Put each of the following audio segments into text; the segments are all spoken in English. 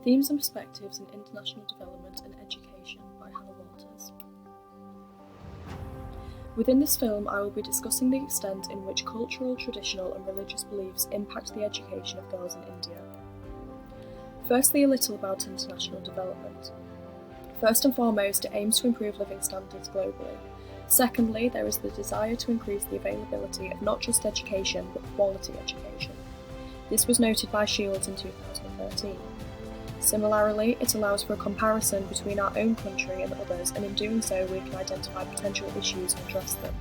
Themes and Perspectives in International Development and Education by Hannah Walters. Within this film, I will be discussing the extent in which cultural, traditional and religious beliefs impact the education of girls in India. Firstly, a little about international development. First and foremost, it aims to improve living standards globally. Secondly, there is the desire to increase the availability of not just education, but quality education. This was noted by Shields in 2013. Similarly, it allows for a comparison between our own country and others, and in doing so we can identify potential issues and address them.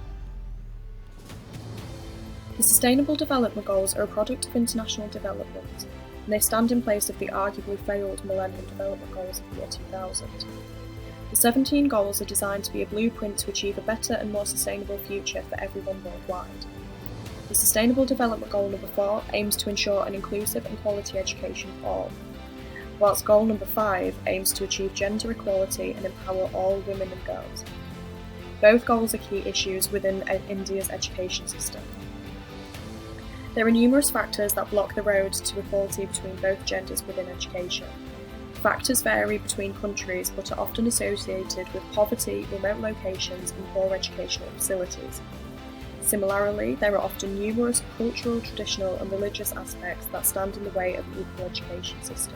The Sustainable Development Goals are a product of international development, and they stand in place of the arguably failed Millennium Development Goals of the year 2000. The 17 goals are designed to be a blueprint to achieve a better and more sustainable future for everyone worldwide. The Sustainable Development Goal number 4 aims to ensure an inclusive and quality education for all, whilst goal number 5 aims to achieve gender equality and empower all women and girls. Both goals are key issues within India's education system. There are numerous factors that block the road to equality between both genders within education. Factors vary between countries but are often associated with poverty, remote locations and poor educational facilities. Similarly, there are often numerous cultural, traditional and religious aspects that stand in the way of an equal education system.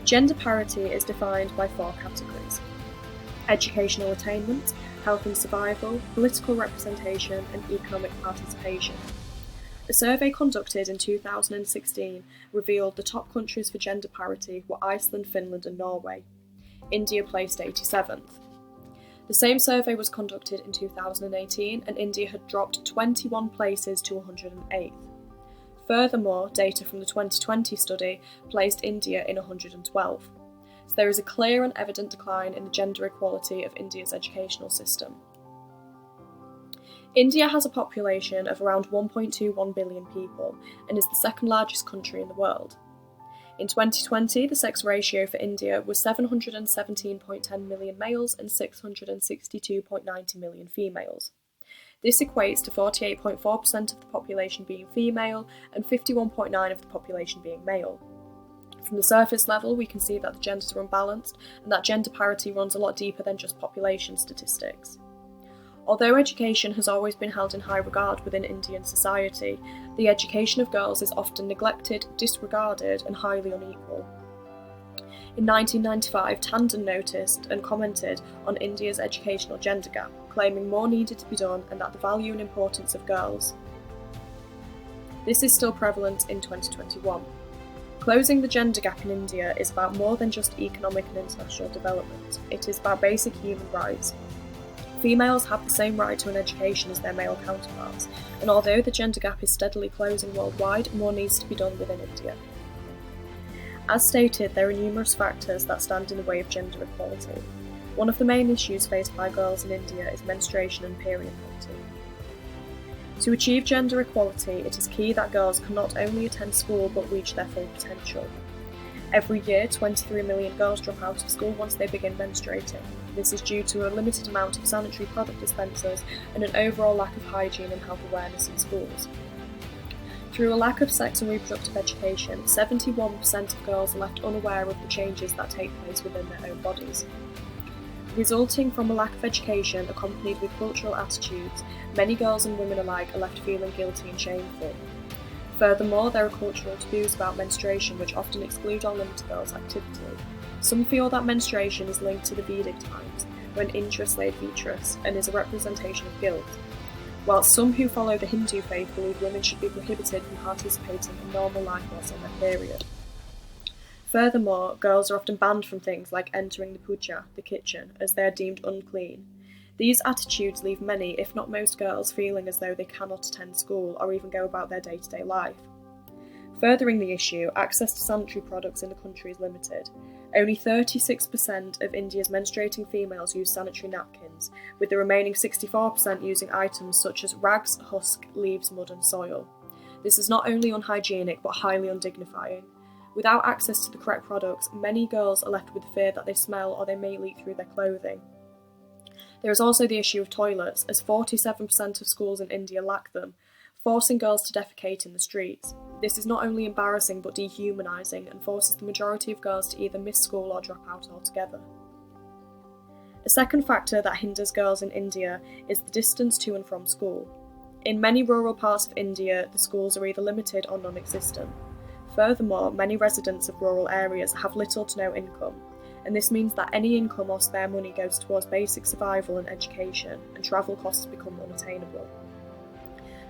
Gender parity is defined by 4 categories: educational attainment, health and survival, political representation, and economic participation. A survey conducted in 2016 revealed the top countries for gender parity were Iceland, Finland, and Norway. India placed 87th. The same survey was conducted in 2018, and India had dropped 21 places to 108th. Furthermore, data from the 2020 study placed India in 112th. So there is a clear and evident decline in the gender equality of India's educational system. India has a population of around 1.21 billion people and is the second largest country in the world. In 2020, the sex ratio for India was 717.10 million males and 662.90 million females. This equates to 48.4% of the population being female and 51.9% of the population being male. From the surface level, we can see that the genders are unbalanced and that gender parity runs a lot deeper than just population statistics. Although education has always been held in high regard within Indian society, the education of girls is often neglected, disregarded, and highly unequal. In 1995, Tandon noticed and commented on India's educational gender gap, claiming more needed to be done and that the value and importance of girls. This is still prevalent in 2021. Closing the gender gap in India is about more than just economic and international development. It is about basic human rights. Females have the same right to an education as their male counterparts, and although the gender gap is steadily closing worldwide, more needs to be done within India. As stated, there are numerous factors that stand in the way of gender equality. One of the main issues faced by girls in India is menstruation and period poverty. To achieve gender equality, it is key that girls can not only attend school but reach their full potential. Every year, 23 million girls drop out of school once they begin menstruating. This is due to a limited amount of sanitary product dispensers and an overall lack of hygiene and health awareness in schools. Through a lack of sex and reproductive education, 71% of girls are left unaware of the changes that take place within their own bodies. Resulting from a lack of education accompanied with cultural attitudes, many girls and women alike are left feeling guilty and shameful. Furthermore, there are cultural taboos about menstruation which often exclude or limit a girl's activity. Some feel that menstruation is linked to the Vedic times, when Indra slayed Vitras, and is a representation of guilt, whilst some who follow the Hindu faith believe women should be prohibited from participating in normal life whilst on their period. Furthermore, girls are often banned from things like entering the puja, the kitchen, as they are deemed unclean. These attitudes leave many, if not most girls, feeling as though they cannot attend school or even go about their day-to-day life. Furthering the issue, access to sanitary products in the country is limited. Only 36% of India's menstruating females use sanitary napkins, with the remaining 64% using items such as rags, husk, leaves, mud and soil. This is not only unhygienic but highly undignifying. Without access to the correct products, many girls are left with the fear that they smell or they may leak through their clothing. There is also the issue of toilets, as 47% of schools in India lack them, forcing girls to defecate in the streets. This is not only embarrassing but dehumanising and forces the majority of girls to either miss school or drop out altogether. A second factor that hinders girls in India is the distance to and from school. In many rural parts of India, the schools are either limited or non-existent. Furthermore, many residents of rural areas have little to no income, and this means that any income or spare money goes towards basic survival and education, and travel costs become unattainable.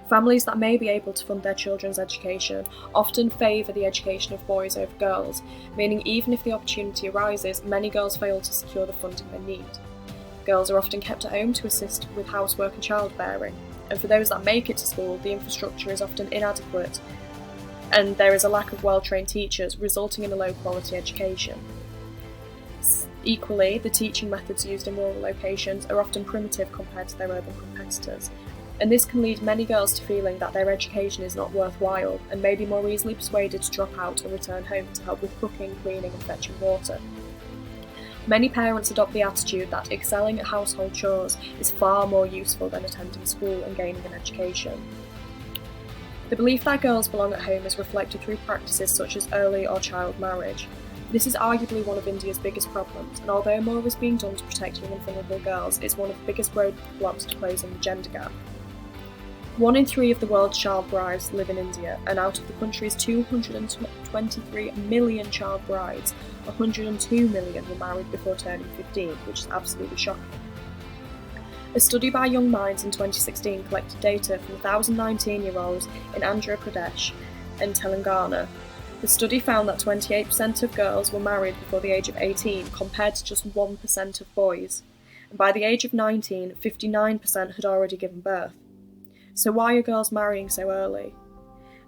Families that may be able to fund their children's education often favour the education of boys over girls, meaning even if the opportunity arises, many girls fail to secure the funding they need. Girls are often kept at home to assist with housework and childbearing, and for those that make it to school, the infrastructure is often inadequate, and there is a lack of well-trained teachers, resulting in a low-quality education. Equally, the teaching methods used in rural locations are often primitive compared to their urban competitors, and this can lead many girls to feeling that their education is not worthwhile and may be more easily persuaded to drop out and return home to help with cooking, cleaning and fetching water. Many parents adopt the attitude that excelling at household chores is far more useful than attending school and gaining an education. The belief that girls belong at home is reflected through practices such as early or child marriage. This is arguably one of India's biggest problems, and although more is being done to protect young and vulnerable girls, it's one of the biggest roadblocks to closing the gender gap. 1 in 3 of the world's child brides live in India, and out of the country's 223 million child brides, 102 million were married before turning 15, which is absolutely shocking. A study by Young Minds in 2016 collected data from 1,000 19-year-olds in Andhra Pradesh and Telangana. The study found that 28% of girls were married before the age of 18, compared to just 1% of boys. And by the age of 19, 59% had already given birth. So why are girls marrying so early?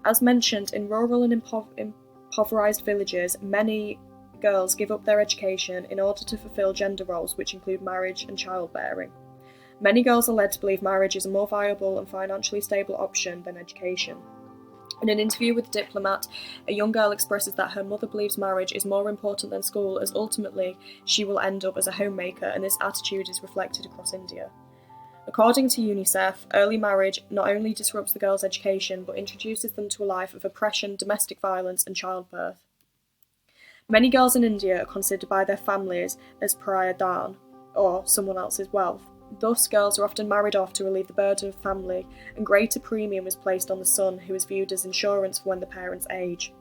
As mentioned, in rural and impoverished villages, many girls give up their education in order to fulfil gender roles which include marriage and childbearing. Many girls are led to believe marriage is a more viable and financially stable option than education. In an interview with The Diplomat, a young girl expresses that her mother believes marriage is more important than school, as ultimately she will end up as a homemaker, and this attitude is reflected across India. According to UNICEF, early marriage not only disrupts the girls' education but introduces them to a life of oppression, domestic violence and childbirth. Many girls in India are considered by their families as pariah dhan, or someone else's wealth. Thus, girls are often married off to relieve the burden of family, and greater premium is placed on the son, who is viewed as insurance for when the parents age.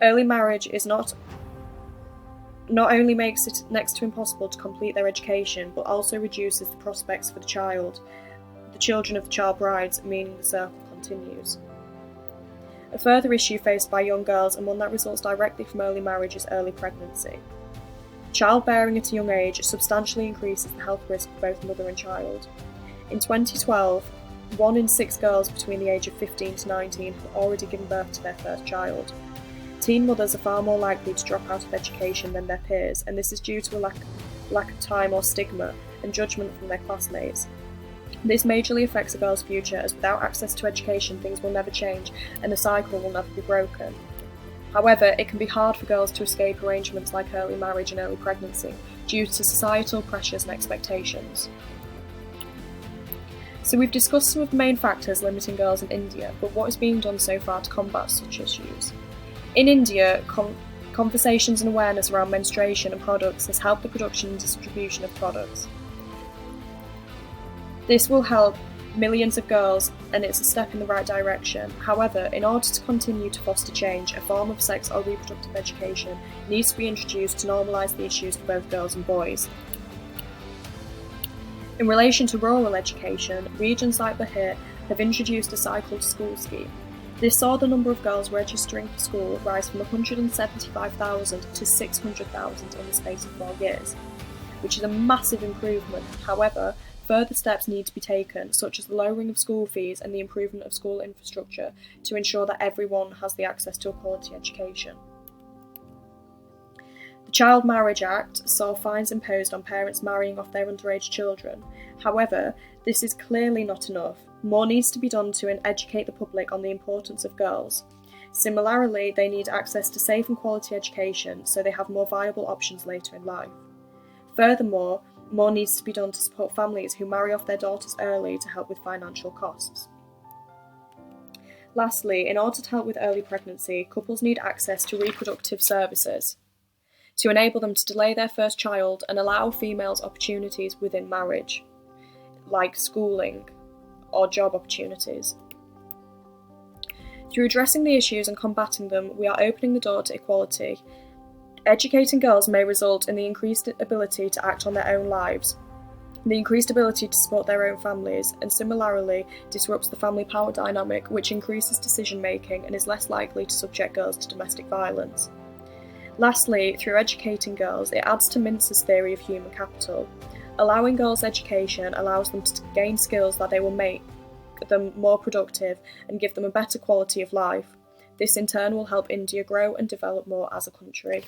Early marriage is not only makes it next to impossible to complete their education, but also reduces the prospects for the children of the child brides, meaning the circle continues. A further issue faced by young girls, and one that results directly from early marriage, is early pregnancy. Childbearing at a young age substantially increases the health risk for both mother and child. In 2012, 1 in 6 girls between the age of 15 to 19 have already given birth to their first child. Teen mothers are far more likely to drop out of education than their peers, and this is due to a lack of time or stigma and judgment from their classmates. This majorly affects a girl's future, as without access to education things will never change and the cycle will never be broken. However, it can be hard for girls to escape arrangements like early marriage and early pregnancy due to societal pressures and expectations. So we've discussed some of the main factors limiting girls in India, but what is being done so far to combat such issues? In India, conversations and awareness around menstruation and products has helped the production and distribution of products. This will help millions of girls, and it's a step in the right direction. However, in order to continue to foster change, a form of sex or reproductive education needs to be introduced to normalise the issues for both girls and boys. In relation to rural education, regions like Bahir have introduced a cycle to school scheme. This saw the number of girls registering for school rise from 175,000 to 600,000 in the space of 4 years, which is a massive improvement. However, further steps need to be taken, such as the lowering of school fees and the improvement of school infrastructure to ensure that everyone has the access to a quality education. The Child Marriage Act saw fines imposed on parents marrying off their underage children. However, this is clearly not enough. More needs to be done to educate the public on the importance of girls. Similarly, they need access to safe and quality education so they have more viable options later in life. Furthermore, more needs to be done to support families who marry off their daughters early to help with financial costs. Lastly, in order to help with early pregnancy, couples need access to reproductive services to enable them to delay their first child and allow females opportunities within marriage, like schooling or job opportunities. Through addressing the issues and combating them, we are opening the door to equality. Educating girls may result in the increased ability to act on their own lives, the increased ability to support their own families, and similarly disrupts the family power dynamic, which increases decision making and is less likely to subject girls to domestic violence. Lastly, through educating girls, it adds to Mintz's theory of human capital. Allowing girls education allows them to gain skills that they will make them more productive and give them a better quality of life. This in turn will help India grow and develop more as a country.